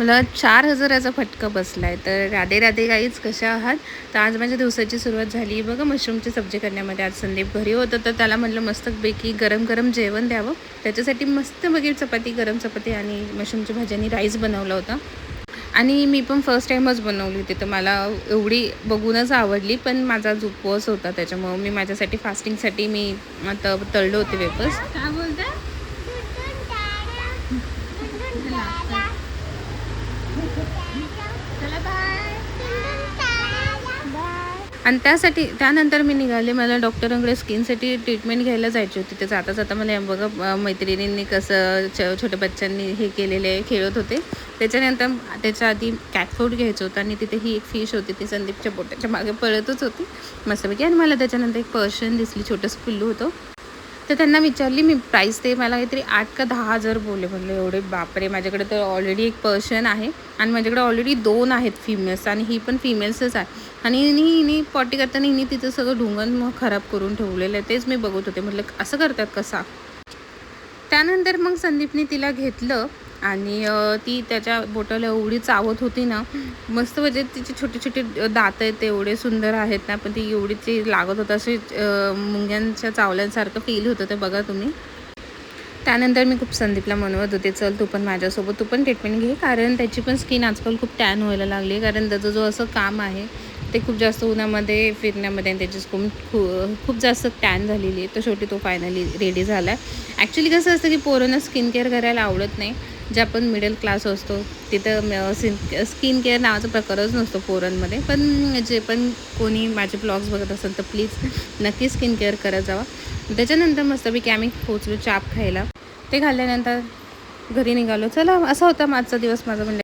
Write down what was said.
मला 4,000चा फटका बसला आहे. तर राधे राधे गाईज, कशा आहात? तर आज माझ्या दिवसाची सुरुवात झाली बघा मशरूमची सब्जी करण्यामध्ये. आज संदीप घरी होतं तर त्याला म्हटलं मस्तपैकी गरम गरम जेवण द्यावं. त्याच्यासाठी मस्तपैकी चपाती, गरम चपाती आणि मशरूमची भाजी आणि राईस बनवला होता. आणि मी पण फर्स्ट टाईमच बनवली होती, तर मला एवढी बघूनच आवडली. पण माझा जो उपवास होता त्याच्यामुळं मी माझ्यासाठी फास्टिंगसाठी मी तळले होते वेफर्स. काय बोलते? चला बाय. आणि त्यानंतर मी निघाले. मला डॉक्टरांकडे स्किनसाठी ट्रीटमेंट घ्यायला जायची होती. ते जाता जाता मला बघा मैत्रिणींनी कसं छोट्या बच्चांनी हे केलेले खेळत होते. त्याच्यानंतर त्याच्या आधी कॅट फूड घ्यायचं होतं आणि तिथे ही एक फिश होती, ती संदीपच्या बोटाच्या मागे पळतच होती मस्तपैकी. आणि मला त्याच्यानंतर एक पर्शन दिसली, छोटंसं पिल्लू होतं. तर त्यांना विचारली मी प्राईस, ते मला काहीतरी 8 का 10,000 बोलले. म्हणलं एवढे बापरे, माझ्याकडे तर ऑलरेडी एक पर्शन आहे आणि माझ्याकडे ऑलरेडी 2 आहेत फिमेल्स आणि ही पण फिमेल्सच आहे. आणि हिने पॉटी करताना हिने तिचं सगळं ढुंगण मग खराब करून ठेवलेलं आहे. तेच मी बघत होते, म्हटलं असं करतात कसा. त्यानंतर मग संदीपने तिला घेतलं आणि ती त्याच्या बोटाला एवढी चावत होती ना, मस्त. म्हणजे तिचे छोटे छोटे दात आहेत, ते एवढे सुंदर आहेत ना, पण ती एवढी ती लागत होतं, असे मुंग्यांच्या चावल्यांसारखं फील होतं ते बघा तुम्ही. त्यानंतर मी खूप संदीपला म्हणत होते, चल तू पण माझ्यासोबत, तू पण ट्रीटमेंट घे, कारण त्याची पण स्किन आजकाल खूप टॅन व्हायला लागली आहे. कारण त्याचं जो असं काम आहे ते खूप जास्त उन्हामध्ये फिरण्यामध्ये आणि त्याची स्किन खूप जास्त टॅन झालेली आहे. तर शेवटी तो फायनली रेडी झाला आहे. ॲक्च्युली कसं असतं की पोरांना स्किन केअर करायला आवडत नाही. जे आपण मिडल क्लास असतो तिथं स्किन केअर नावाचा प्रकारच नसतो पोरांमध्ये. पण जे पण कोणी माझे ब्लॉग्स बघत असेल तर प्लीज नक्की स्किन केअर करत जावा. त्याच्यानंतर मस्तपैकी आम्ही पोचलो चाप खायला. ते खाल्ल्यानंतर घरी निघालो. चला, असा होता माझा दिवस. माझं म्हणलं